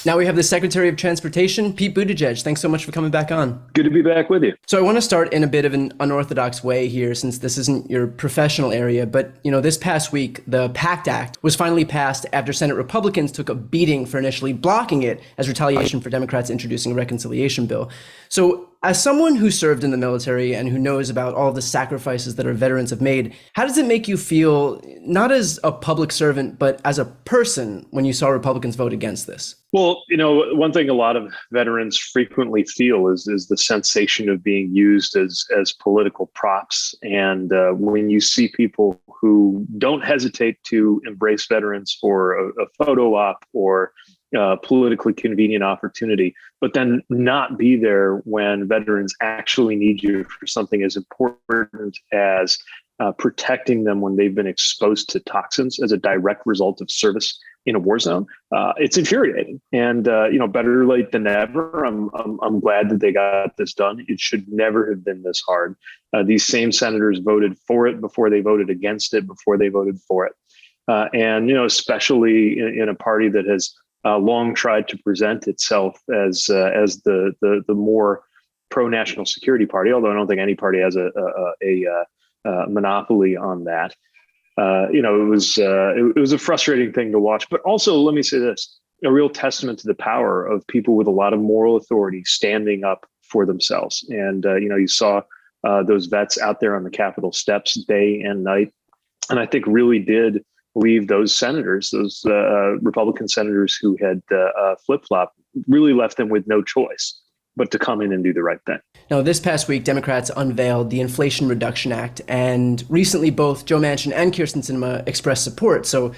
Now we have the Secretary of Transportation, Pete Buttigieg. Thanks so much for coming back on. Good to be back with you. So I want to start in a bit of an unorthodox way here, since this isn't your professional area. But, this past week, the PACT Act was finally passed after Senate Republicans took a beating for initially blocking it as retaliation for Democrats introducing a reconciliation bill. So as someone who served in the military and who knows about all the sacrifices that our veterans have made, how does it make you feel, not as a public servant, but as a person, when you saw Republicans vote against this? Well, one thing a lot of veterans frequently feel is the sensation of being used as political props. And when you see people who don't hesitate to embrace veterans for a photo op or politically convenient opportunity, but then not be there when veterans actually need you for something as important as protecting them when they've been exposed to toxins as a direct result of service in a war zone, it's infuriating. And better late than never. I'm glad that they got this done. It should never have been this hard. These same senators voted for it before they voted against it, before they voted for it, and especially in a party that has long tried to present itself as the more pro-national security party, although I don't think any party has a monopoly on that. It was a frustrating thing to watch. But also, let me say this, a real testament to the power of people with a lot of moral authority standing up for themselves. And, you saw those vets out there on the Capitol steps day and night. And I think really did leave those senators, those Republican senators who had flip-flopped, really left them with no choice but to come in and do the right thing. Now, this past week, Democrats unveiled the Inflation Reduction Act, and recently both Joe Manchin and Kyrsten Sinema expressed support. So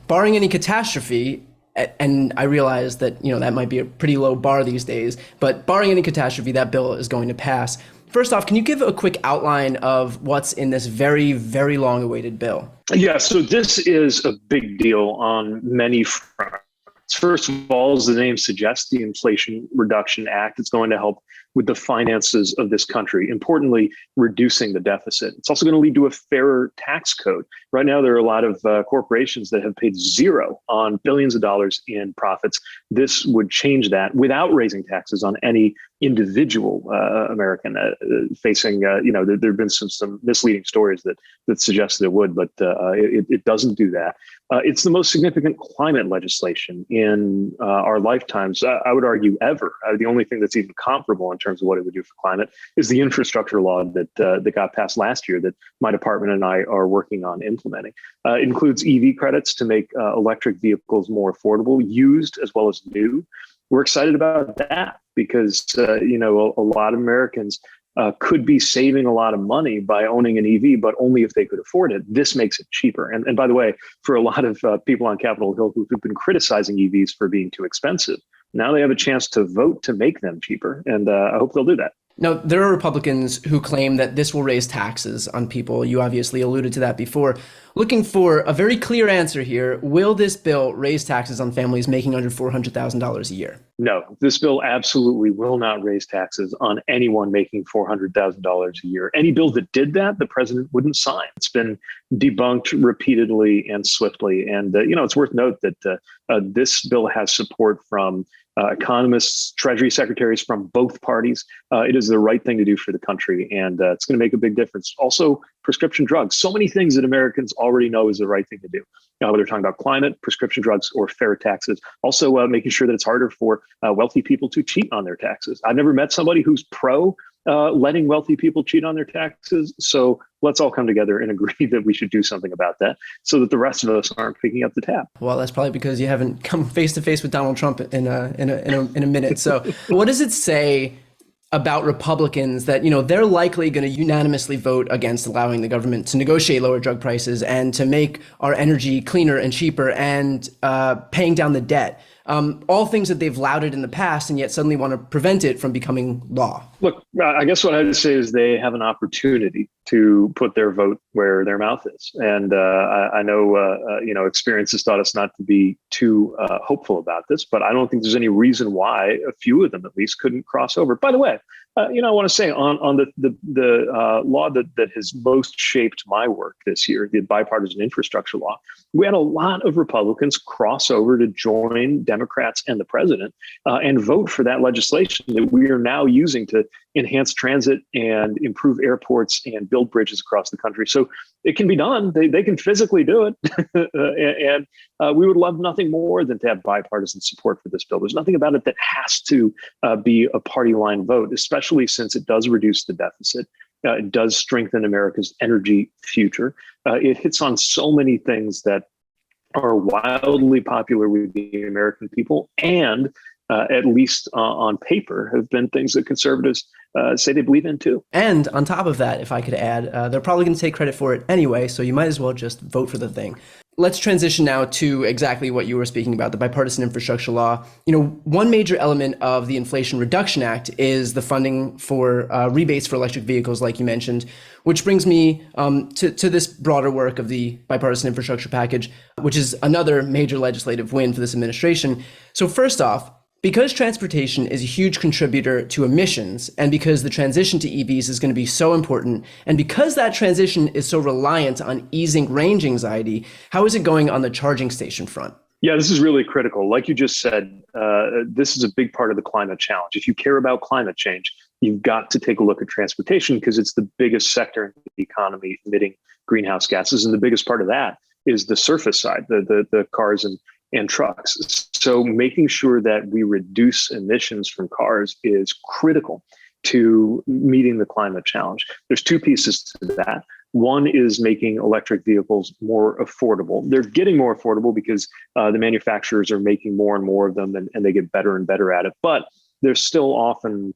barring any catastrophe, and I realize that, that might be a pretty low bar these days, but barring any catastrophe, that bill is going to pass. First off, can you give a quick outline of what's in this very, very long-awaited bill? Yeah, so this is a big deal on many fronts. First of all, as the name suggests, the Inflation Reduction Act is going to help with the finances of this country, importantly, reducing the deficit. It's also going to lead to a fairer tax code. Right now, there are a lot of corporations that have paid zero on billions of dollars in profits. This would change that without raising taxes on any individual American facing, there have been some misleading stories that suggest it would, but it doesn't do that. It's the most significant climate legislation in our lifetimes, I would argue, ever. The only thing that's even comparable in terms of what it would do for climate is the infrastructure law that got passed last year that my department and I are working on implementing. It includes EV credits to make electric vehicles more affordable, used as well as new. We're excited about that because, a lot of Americans could be saving a lot of money by owning an EV, but only if they could afford it. This makes it cheaper. And by the way, for a lot of people on Capitol Hill who've been criticizing EVs for being too expensive, now they have a chance to vote to make them cheaper. And I hope they'll do that. Now, there are Republicans who claim that this will raise taxes on people. You obviously alluded to that before. Looking for a very clear answer here, will this bill raise taxes on families making under $400,000 a year? No, this bill absolutely will not raise taxes on anyone making $400,000 a year. Any bill that did that, the president wouldn't sign. It's been debunked repeatedly and swiftly. And, it's worth note that this bill has support from economists, Treasury secretaries from both parties. It is the right thing to do for the country, and it's going to make a big difference. Also, prescription drugs. So many things that Americans already know is the right thing to do. Whether we're talking about climate, prescription drugs, or fair taxes. Also, making sure that it's harder for wealthy people to cheat on their taxes. I've never met somebody who's pro letting wealthy people cheat on their taxes. So let's all come together and agree that we should do something about that so that the rest of us aren't picking up the tab. Well, that's probably because you haven't come face to face with Donald Trump in a minute. So what does it say about Republicans that, they're likely going to unanimously vote against allowing the government to negotiate lower drug prices and to make our energy cleaner and cheaper and paying down the debt? All things that they've lauded in the past, and yet suddenly want to prevent it from becoming law. Look, I guess what I'd say is they have an opportunity to put their vote where their mouth is, and I know experience has taught us not to be too hopeful about this, but I don't think there's any reason why a few of them at least couldn't cross over. By the way, I want to say on the law that has most shaped my work this year, the bipartisan infrastructure law, we had a lot of Republicans cross over to join Democrats and the president and vote for that legislation that we are now using to enhance transit and improve airports and build bridges across the country. So it can be done. They can physically do it. and we would love nothing more than to have bipartisan support for this bill. There's nothing about it that has to be a party line vote, especially since it does reduce the deficit. It does strengthen America's energy future. It hits on so many things that are wildly popular with the American people, and at least on paper, have been things that conservatives say they believe in too. And on top of that, if I could add, they're probably going to take credit for it anyway, so you might as well just vote for the thing. Let's transition now to exactly what you were speaking about, the bipartisan infrastructure law. One major element of the Inflation Reduction Act is the funding for rebates for electric vehicles, like you mentioned, which brings me to this broader work of the bipartisan infrastructure package, which is another major legislative win for this administration. So first off, because transportation is a huge contributor to emissions, and because the transition to EVs is going to be so important, and because that transition is so reliant on easing range anxiety, how is it going on the charging station front? Yeah, this is really critical. Like you just said, this is a big part of the climate challenge. If you care about climate change, you've got to take a look at transportation because it's the biggest sector in the economy emitting greenhouse gases. And the biggest part of that is the surface side, the cars and trucks. So making sure that we reduce emissions from cars is critical to meeting the climate challenge. There's two pieces to that. One is making electric vehicles more affordable. They're getting more affordable because the manufacturers are making more and more of them, and they get better and better at it. But there's still often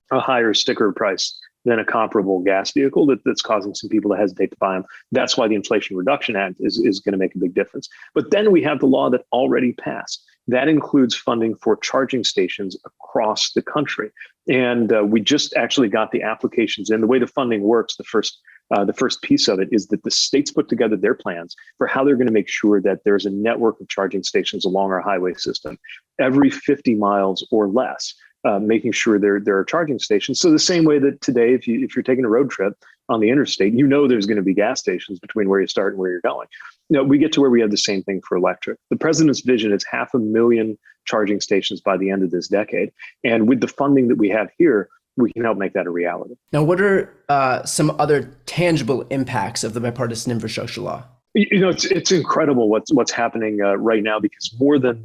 a higher sticker price than a comparable gas vehicle that's causing some people to hesitate to buy them. That's why the Inflation Reduction Act is going to make a big difference. But then we have the law that already passed. That includes funding for charging stations across the country. And we just actually got the applications in. The way the funding works, the first piece of it is that the states put together their plans for how they're going to make sure that there's a network of charging stations along our highway system every 50 miles or less. Making sure there are charging stations. So the same way that today, if you're taking a road trip on the interstate, there's going to be gas stations between where you start and where you're going. We get to where we have the same thing for electric. The president's vision is 500,000 charging stations by the end of this decade. And with the funding that we have here, we can help make that a reality. Now, what are some other tangible impacts of the bipartisan infrastructure law? It's incredible what's happening right now, because more than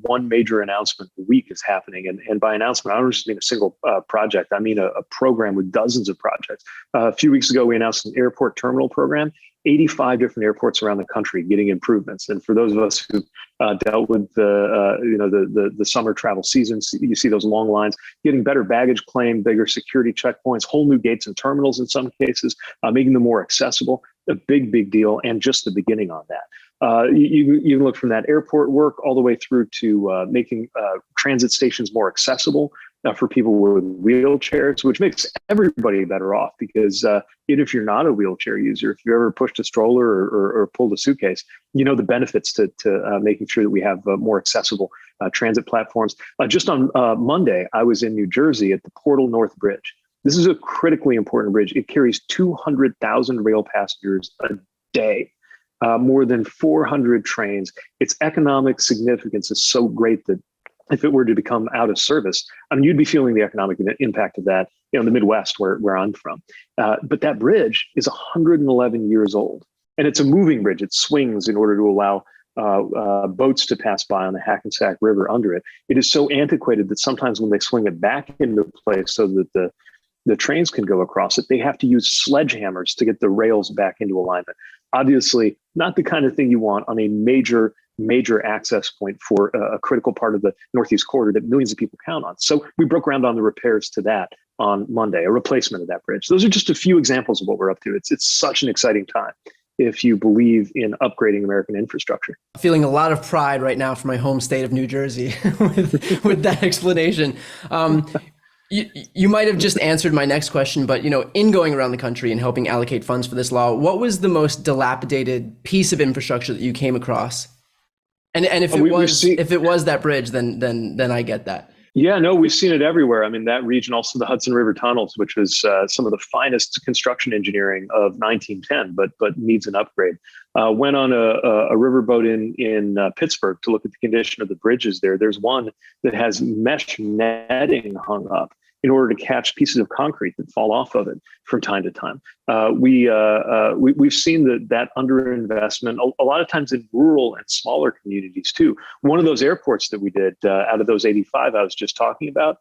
one major announcement a week is happening. And by announcement, I don't just mean a single project. I mean a program with dozens of projects. A few weeks ago, we announced an airport terminal program, 85 different airports around the country getting improvements. And for those of us who dealt with the summer travel seasons, you see those long lines, getting better baggage claim, bigger security checkpoints, whole new gates and terminals in some cases, making them more accessible. A big deal, and just the beginning on that. You can look from that airport work all the way through to making transit stations more accessible for people with wheelchairs, which makes everybody better off, because even if you're not a wheelchair user, if you ever pushed a stroller or pulled a suitcase, the benefits to making sure that we have more accessible transit platforms. Just on Monday, I was in New Jersey at the Portal North Bridge. This is a critically important bridge. It carries 200,000 rail passengers a day, more than 400 trains. Its economic significance is so great that if it were to become out of service, you'd be feeling the economic impact of that in the Midwest, where I'm from. But that bridge is 111 years old, and it's a moving bridge. It swings in order to allow boats to pass by on the Hackensack River under it. It is so antiquated that sometimes when they swing it back into place so that the trains can go across it, they have to use sledgehammers to get the rails back into alignment. Obviously, not the kind of thing you want on a major access point for a critical part of the Northeast corridor that millions of people count on. So we broke ground on the repairs to that on Monday, a replacement of that bridge. Those are just a few examples of what we're up to. It's such an exciting time if you believe in upgrading American infrastructure. Feeling a lot of pride right now for my home state of New Jersey with that explanation. You might have just answered my next question, but in going around the country and helping allocate funds for this law, what was the most dilapidated piece of infrastructure that you came across? And if We've seen, if it was that bridge, then I get that. yeah, no, we've seen it everywhere. I mean, that region, also the Hudson River tunnels, which was some of the finest construction engineering of 1910, but needs an upgrade. Went on a riverboat in Pittsburgh to look at the condition of the bridges there. There's one that has mesh netting hung up in order to catch pieces of concrete that fall off of it from time to time. We've seen that underinvestment a lot of times in rural and smaller communities too. One of those airports that we did out of those 85 I was just talking about,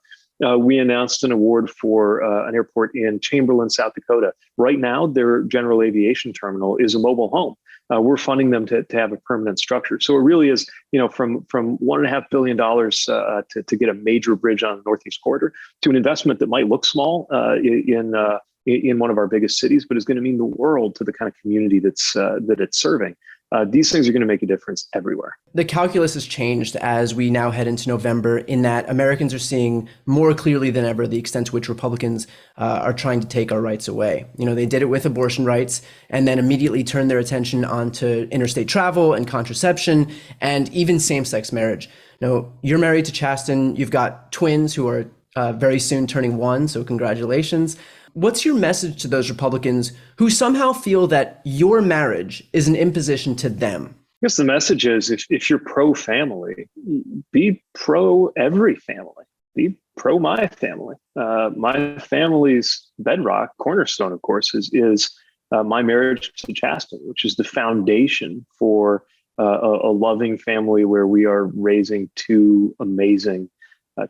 we announced an award for an airport in Chamberlain, South Dakota. Right now, their general aviation terminal is a mobile home. We're funding them to have a permanent structure. So it really is, from $1.5 billion to get a major bridge on the Northeast Corridor to an investment that might look small in one of our biggest cities, but is going to mean the world to the kind of community that it's serving. These things are going to make a difference everywhere. The calculus has changed as we now head into November, in that Americans are seeing more clearly than ever the extent to which Republicans are trying to take our rights away. They did it with abortion rights and then immediately turned their attention onto interstate travel and contraception and even same-sex marriage. Now, you're married to Chasten. You've got twins who are very soon turning 1, so congratulations. What's your message to those Republicans who somehow feel that your marriage is an imposition to them? I guess the message is if you're pro-family, be pro every family. Be pro my family. My family's bedrock, cornerstone, of course, is my marriage to Chasten, which is the foundation for a loving family where we are raising 2 amazing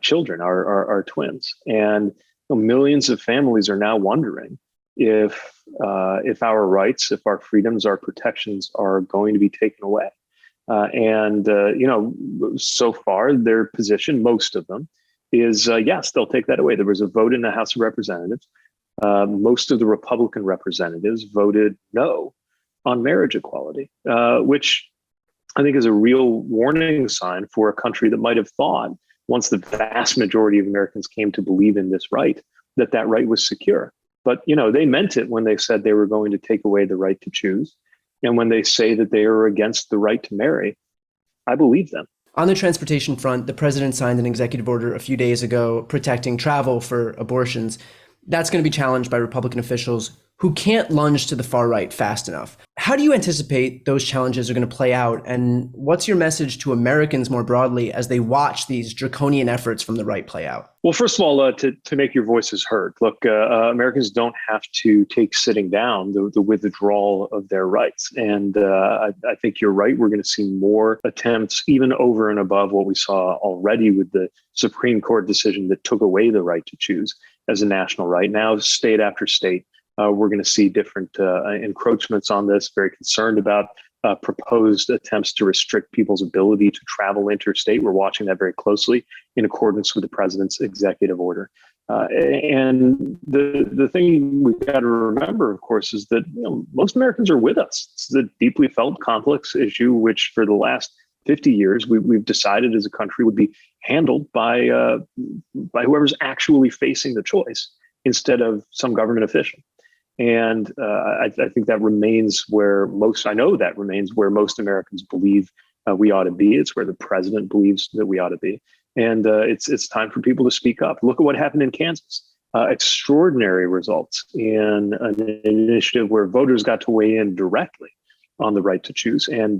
children, our twins. And millions of families are now wondering if our rights, if our freedoms, our protections are going to be taken away. So far their position, most of them, is yes, they'll take that away. There was a vote in the House of Representatives. Most of the Republican representatives voted no on marriage equality, which I think is a real warning sign for a country that might have thought, once the vast majority of Americans came to believe in this right, that right was secure. But, they meant it when they said they were going to take away the right to choose. And when they say that they are against the right to marry, I believe them. On the transportation front, the president signed an executive order a few days ago protecting travel for abortions. That's going to be challenged by Republican officials who can't lunge to the far right fast enough. How do you anticipate those challenges are going to play out? And what's your message to Americans more broadly as they watch these draconian efforts from the right play out? Well, first of all, to make your voices heard, look, Americans don't have to take sitting down the withdrawal of their rights. And I think you're right. We're going to see more attempts, even over and above what we saw already with the Supreme Court decision that took away the right to choose as a national right. Now, state after state, we're going to see different encroachments on this, very concerned about proposed attempts to restrict people's ability to travel interstate. We're watching that very closely in accordance with the president's executive order. And the thing we've got to remember, of course, is that most Americans are with us. It's a deeply felt, complex issue, which for the last 50 years, we've decided as a country would be handled by whoever's actually facing the choice instead of some government official. And I think that remains where most Americans believe we ought to be. It's where the president believes that we ought to be. And it's time for people to speak up. Look at what happened in Kansas. Extraordinary results in an initiative where voters got to weigh in directly on the right to choose and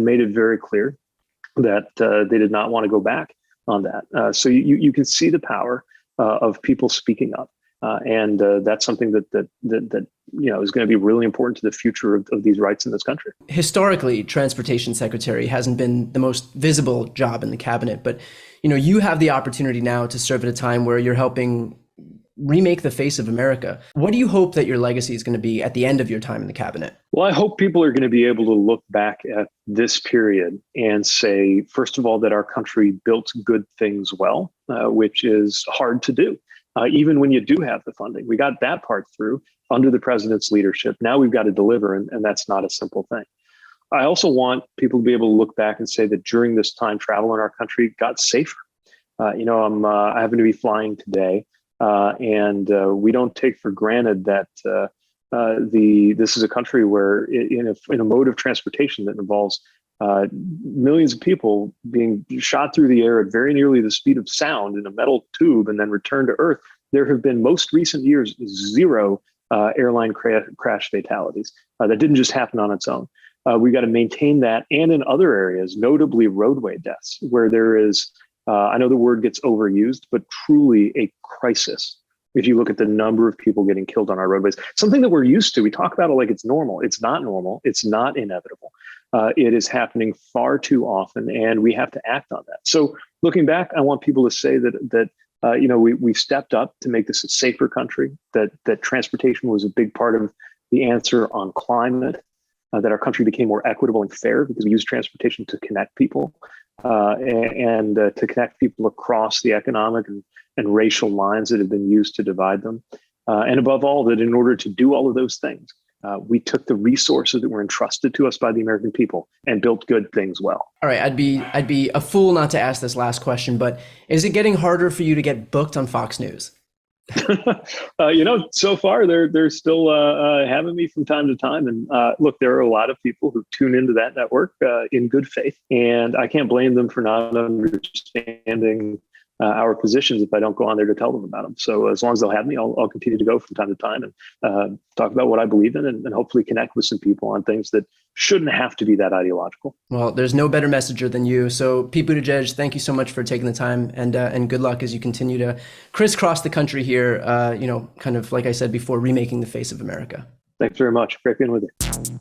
made it very clear that they did not want to go back on that. So you can see the power of people speaking up. And that's something that is going to be really important to the future of these rights in this country. Historically, transportation secretary hasn't been the most visible job in the cabinet, but you have the opportunity now to serve at a time where you're helping remake the face of America. What do you hope that your legacy is going to be at the end of your time in the cabinet? Well, I hope people are going to be able to look back at this period and say, first of all, that our country built good things well, which is hard to do. Even when you do have the funding. We got that part through under the president's leadership. Now we've got to deliver, and that's not a simple thing. I also want people to be able to look back and say that during this time, travel in our country got safer. I happen to be flying today And we don't take for granted that this is a country where in a mode of transportation that involves millions of people being shot through the air at very nearly the speed of sound in a metal tube and then returned to Earth. There have been most recent years zero airline crash fatalities. That didn't just happen on its own. We've got to maintain that, and in other areas, notably roadway deaths, where there is, I know the word gets overused, but truly a crisis. If you look at the number of people getting killed on our roadways, something that we're used to, we talk about it like it's normal. It's not normal. It's not inevitable. It is happening far too often, and we have to act on that. So looking back, I want people to say that we've stepped up to make this a safer country, that transportation was a big part of the answer on climate, that our country became more equitable and fair because we use transportation to connect people and to connect people across the economic and racial lines that have been used to divide them. And above all, that in order to do all of those things, we took the resources that were entrusted to us by the American people and built good things well. All right, I'd be a fool not to ask this last question, but is it getting harder for you to get booked on Fox News? So far they're still having me from time to time. And look, there are a lot of people who tune into that network in good faith, and I can't blame them for not understanding our positions if I don't go on there to tell them about them. So as long as they'll have me, I'll continue to go from time to time and talk about what I believe in and hopefully connect with some people on things that shouldn't have to be that ideological. Well, there's no better messenger than you. So Pete Buttigieg, thank you so much for taking the time, and good luck as you continue to crisscross the country here, kind of like I said before, remaking the face of America. Thanks very much. Great being with you.